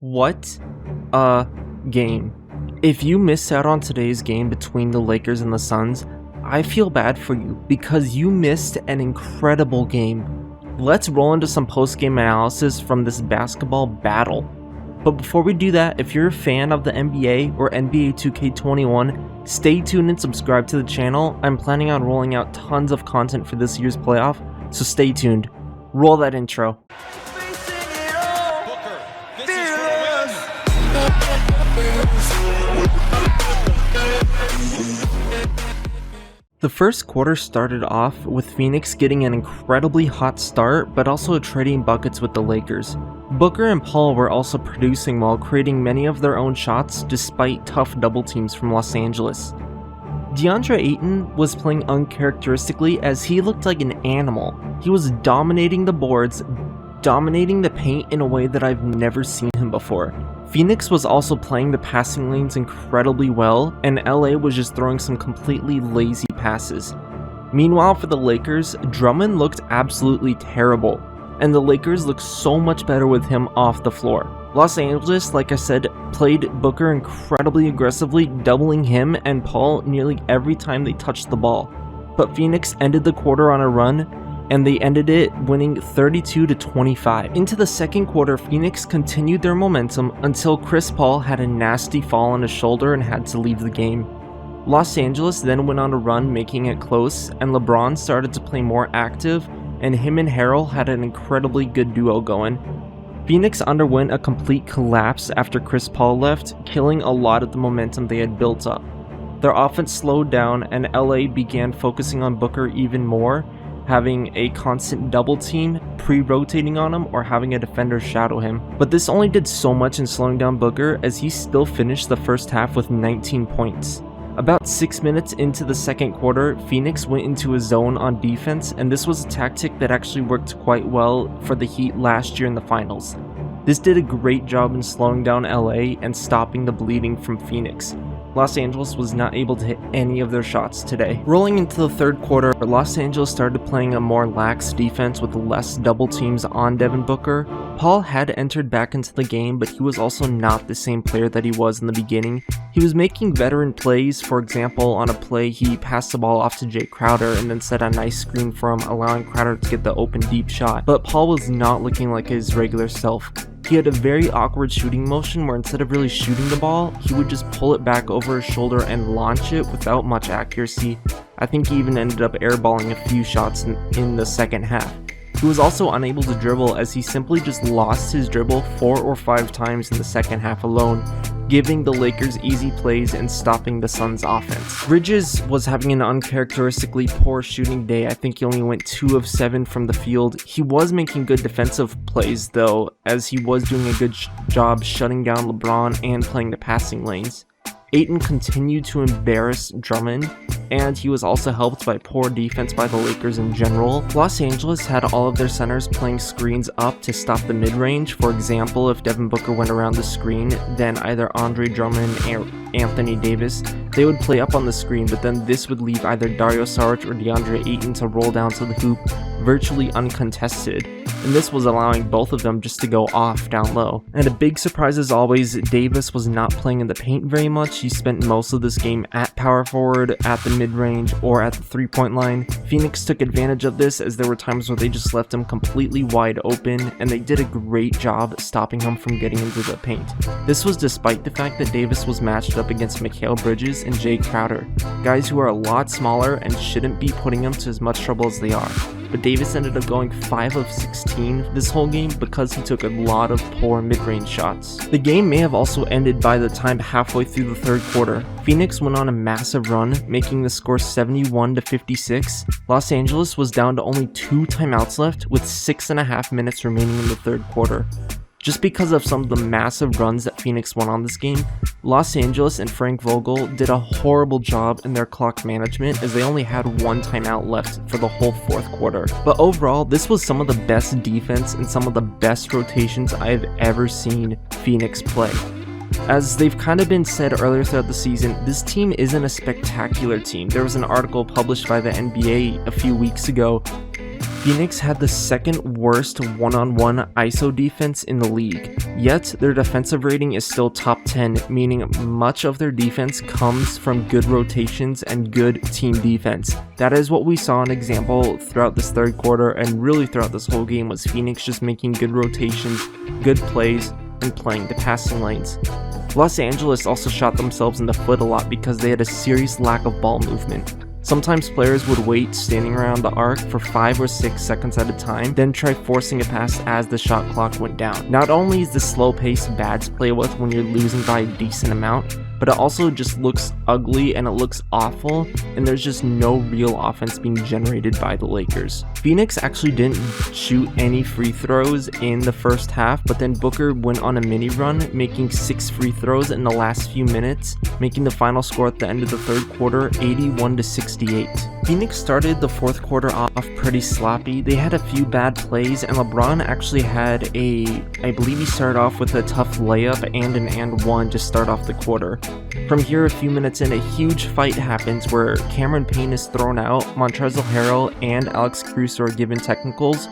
What a game. If you missed out on today's game between the Lakers and the Suns, I feel bad for you because you missed an incredible game. Let's roll into some post-game analysis from this basketball battle. But before we do that, if you're a fan of the NBA or NBA 2K21, stay tuned and subscribe to the channel. I'm planning on rolling out tons of content for this year's playoff, so stay tuned. Roll that intro. The first quarter started off with Phoenix getting an incredibly hot start, but also trading buckets with the Lakers. Booker and Paul were also producing while creating many of their own shots despite tough double teams from Los Angeles. DeAndre Ayton was playing uncharacteristically as he looked like an animal. He was dominating the boards, dominating the paint in a way that I've never seen him before. Phoenix was also playing the passing lanes incredibly well, and LA was just throwing some completely lazy passes. Meanwhile, for the Lakers, Drummond looked absolutely terrible, and the Lakers looked so much better with him off the floor. Los Angeles, like I said, played Booker incredibly aggressively, doubling him and Paul nearly every time they touched the ball. But Phoenix ended the quarter on a run, and they ended it winning 32-25. Into the second quarter, Phoenix continued their momentum until Chris Paul had a nasty fall on his shoulder and had to leave the game. Los Angeles then went on a run, making it close, and LeBron started to play more active, and him and Harrell had an incredibly good duo going. Phoenix underwent a complete collapse after Chris Paul left, killing a lot of the momentum they had built up. Their offense slowed down, and LA began focusing on Booker even more, having a constant double team, pre-rotating on him, or having a defender shadow him. But this only did so much in slowing down Booker, as he still finished the first half with 19 points. About 6 minutes into the second quarter, Phoenix went into a zone on defense, and this was a tactic that actually worked quite well for the Heat last year in the finals. This did a great job in slowing down LA and stopping the bleeding from Phoenix. Los Angeles was not able to hit any of their shots today. Rolling into the third quarter, Los Angeles started playing a more lax defense with less double teams on Devin Booker. Paul had entered back into the game, but he was also not the same player that he was in the beginning. He was making veteran plays. For example, on a play, he passed the ball off to Jay Crowder and then set a nice screen for him, allowing Crowder to get the open deep shot. But Paul was not looking like his regular self. He had a very awkward shooting motion where instead of really shooting the ball, he would just pull it back over his shoulder and launch it without much accuracy. I think he even ended up airballing a few shots in the second half. He was also unable to dribble as he simply just lost his dribble 4 or 5 times in the second half alone, giving the Lakers easy plays and stopping the Suns' offense. Bridges was having an uncharacteristically poor shooting day. I think he only went 2 of 7 from the field. He was making good defensive plays though, as he was doing a good job shutting down LeBron and playing the passing lanes. Ayton continued to embarrass Drummond, and he was also helped by poor defense by the Lakers in general. Los Angeles had all of their centers playing screens up to stop the mid-range. For example, if Devin Booker went around the screen, then either Andre Drummond or Anthony Davis, they would play up on the screen, but then this would leave either Dario Saric or DeAndre Ayton to roll down to the hoop virtually uncontested, and this was allowing both of them just to go off down low. And a big surprise as always, Davis was not playing in the paint very much. He spent most of this game at power forward, at the mid-range, or at the three-point line. Phoenix took advantage of this as there were times where they just left him completely wide open, and they did a great job stopping him from getting into the paint. This was despite the fact that Davis was matched up against Mikal Bridges and Jay Crowder, guys who are a lot smaller and shouldn't be putting him to as much trouble as they are. But Davis ended up going 5 of 16 this whole game because he took a lot of poor mid-range shots. The game may have also ended by the time halfway through the third quarter. Phoenix went on a massive run, making the score 71-56. Los Angeles was down to only 2 timeouts left with 6.5 minutes remaining in the third quarter. Just because of some of the massive runs that Phoenix won on this game, Los Angeles and Frank Vogel did a horrible job in their clock management as they only had 1 timeout left for the whole fourth quarter. But overall, this was some of the best defense and some of the best rotations I have ever seen Phoenix play. As they've kind of been said earlier throughout the season, this team isn't a spectacular team. There was an article published by the NBA a few weeks ago Phoenix had the second worst one-on-one ISO defense in the league, yet their defensive rating is still top 10, meaning much of their defense comes from good rotations and good team defense. That is what we saw an example throughout this third quarter and really throughout this whole game was Phoenix just making good rotations, good plays, and playing the passing lanes. Los Angeles also shot themselves in the foot a lot because they had a serious lack of ball movement. Sometimes players would wait standing around the arc for 5 or 6 seconds at a time, then try forcing a pass as the shot clock went down. Not only is this slow pace bad to play with when you're losing by a decent amount, but it also just looks ugly and it looks awful, and there's just no real offense being generated by the Lakers. Phoenix actually didn't shoot any free throws in the first half, but then Booker went on a mini run, making 6 free throws in the last few minutes, making the final score at the end of the third quarter 81-68. Phoenix started the fourth quarter off pretty sloppy. They had a few bad plays, and LeBron actually had I believe he started off with a tough layup and an and one to start off the quarter. From here, a few minutes in, a huge fight happens where Cameron Payne is thrown out, Montrezl Harrell and Alex Caruso are given technicals,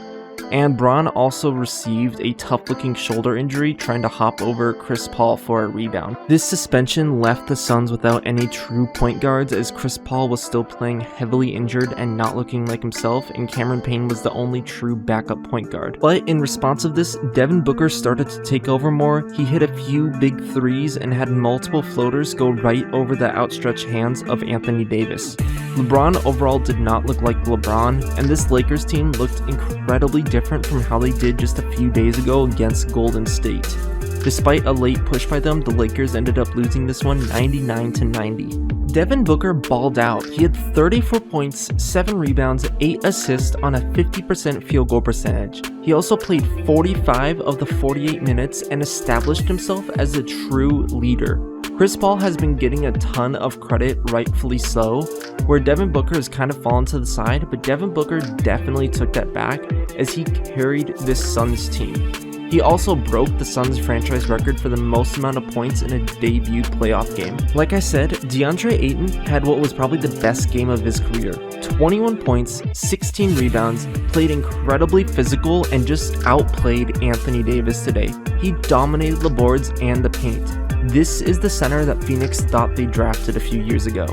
and Bron also received a tough-looking shoulder injury trying to hop over Chris Paul for a rebound. This suspension left the Suns without any true point guards as Chris Paul was still playing heavily injured and not looking like himself, and Cameron Payne was the only true backup point guard. But in response of this, Devin Booker started to take over more. He hit a few big threes and had multiple floaters go right over the outstretched hands of Anthony Davis. LeBron overall did not look like LeBron, and this Lakers team looked incredibly different from how they did just a few days ago against Golden State. Despite a late push by them, the Lakers ended up losing this one 99-90. Devin Booker balled out. He had 34 points, 7 rebounds, 8 assists on a 50% field goal percentage. He also played 45 of the 48 minutes and established himself as a true leader. Chris Paul has been getting a ton of credit, rightfully so, where Devin Booker has kind of fallen to the side, but Devin Booker definitely took that back as he carried this Suns team. He also broke the Suns franchise record for the most amount of points in a debut playoff game. Like I said, DeAndre Ayton had what was probably the best game of his career. 21 points, 16 rebounds, played incredibly physical, and just outplayed Anthony Davis today. He dominated the boards and the paint. This is the center that Phoenix thought they drafted a few years ago.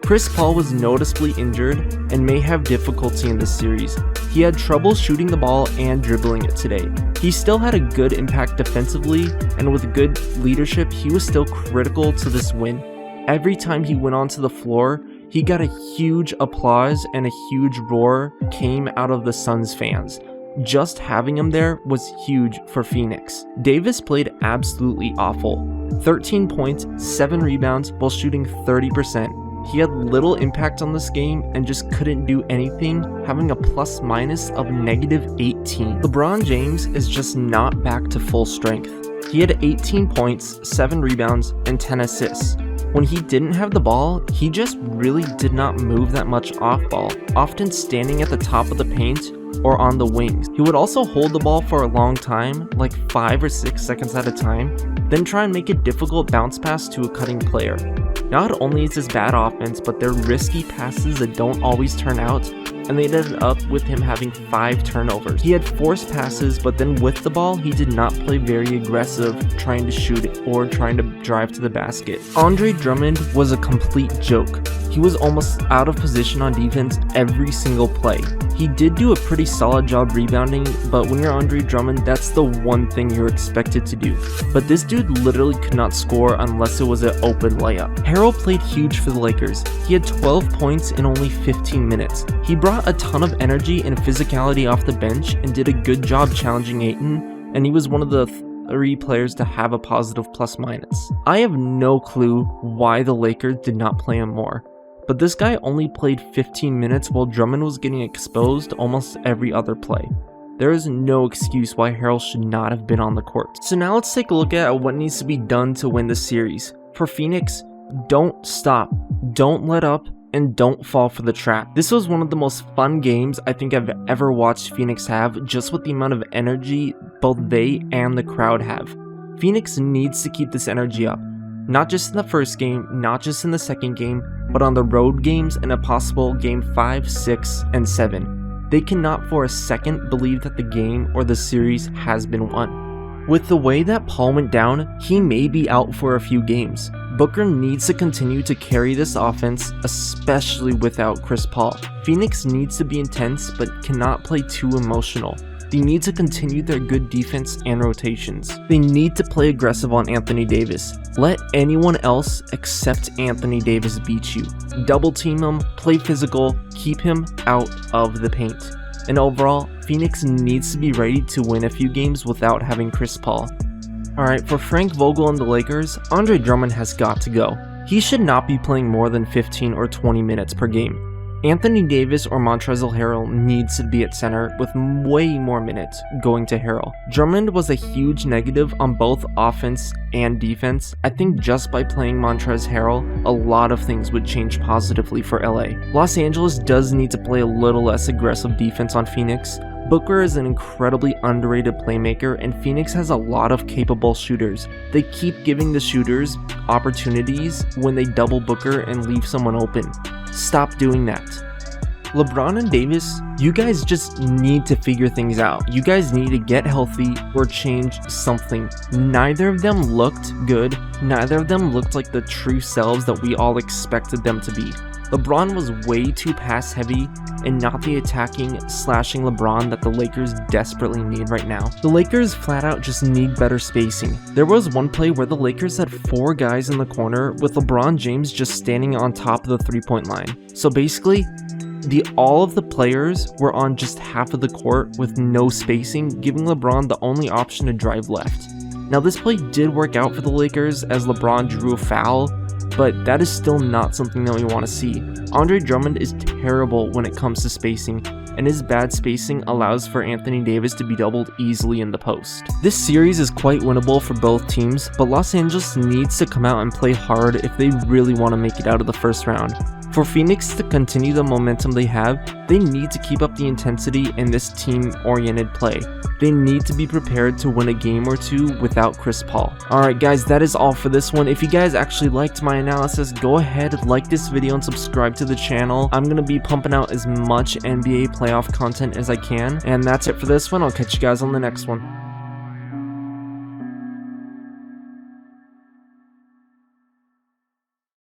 Chris Paul was noticeably injured and may have difficulty in this series. He had trouble shooting the ball and dribbling it today. He still had a good impact defensively, and with good leadership, he was still critical to this win. Every time he went onto the floor, he got a huge applause and a huge roar came out of the Suns fans. Just having him there was huge for Phoenix. Davis played absolutely awful. 13 points, 7 rebounds while shooting 30%. He had little impact on this game and just couldn't do anything, having a plus-minus of -18. LeBron James is just not back to full strength. He had 18 points, 7 rebounds, and 10 assists. When he didn't have the ball, he just really did not move that much off ball, often standing at the top of the paint or on the wings. He would also hold the ball for a long time, like 5 or 6 seconds at a time, then try and make a difficult bounce pass to a cutting player. Not only is this bad offense, but they're risky passes that don't always turn out, and they ended up with him having 5 turnovers. He had forced passes, but then with the ball, he did not play very aggressive trying to shoot it or trying to drive to the basket. Andre Drummond was a complete joke. He was almost out of position on defense every single play. He did do a pretty solid job rebounding, but when you're Andre Drummond, that's the one thing you're expected to do. But this dude literally could not score unless it was an open layup. Harrell played huge for the Lakers. He had 12 points in only 15 minutes. He brought a ton of energy and physicality off the bench and did a good job challenging Ayton, and he was one of the 3 players to have a positive plus-minus. I have no clue why the Lakers did not play him more. But this guy only played 15 minutes while Drummond was getting exposed almost every other play. There is no excuse why Harrell should not have been on the court. So now let's take a look at what needs to be done to win the series. For Phoenix, don't stop, don't let up, and don't fall for the trap. This was one of the most fun games I think I've ever watched Phoenix have, just with the amount of energy both they and the crowd have. Phoenix needs to keep this energy up. Not just in the first game, not just in the second game, but on the road games and a possible game 5, 6, and 7. they cannot for a second believe that the game or the series has been won. With the way that Paul went down, he may be out for a few games. Booker needs to continue to carry this offense, especially without Chris Paul. Phoenix needs to be intense but cannot play too emotional. They need to continue their good defense and rotations. They need to play aggressive on Anthony Davis. Let anyone else except Anthony Davis beat you. Double team him, play physical, keep him out of the paint. And overall, Phoenix needs to be ready to win a few games without having Chris Paul. Alright, for Frank Vogel and the Lakers, Andre Drummond has got to go. He should not be playing more than 15 or 20 minutes per game. Anthony Davis or Montrezl Harrell needs to be at center with way more minutes going to Harrell. Drummond was a huge negative on both offense and defense. I think just by playing Montrezl Harrell, a lot of things would change positively for LA. Los Angeles does need to play a little less aggressive defense on Phoenix. Booker is an incredibly underrated playmaker, and Phoenix has a lot of capable shooters. They keep giving the shooters opportunities when they double Booker and leave someone open. Stop doing that. LeBron and Davis, you guys just need to figure things out. You guys need to get healthy or change something. Neither of them looked good. Neither of them looked like the true selves that we all expected them to be. LeBron was way too pass heavy and not the attacking, slashing LeBron that the Lakers desperately need right now. The Lakers flat out just need better spacing. There was one play where the Lakers had 4 guys in the corner with LeBron James just standing on top of the 3-point line. So basically, all of the players were on just half of the court with no spacing, giving LeBron the only option to drive left. Now this play did work out for the Lakers as LeBron drew a foul, but that is still not something that we want to see. Andre Drummond is terrible when it comes to spacing, and his bad spacing allows for Anthony Davis to be doubled easily in the post. This series is quite winnable for both teams, but Los Angeles needs to come out and play hard if they really want to make it out of the first round. For Phoenix to continue the momentum they have, they need to keep up the intensity in this team-oriented play. They need to be prepared to win a game or two without Chris Paul. Alright guys, that is all for this one. If you guys actually liked my analysis, go ahead, like this video and subscribe to the channel. I'm going to be pumping out as much NBA playoff content as I can. And that's it for this one. I'll catch you guys on the next one.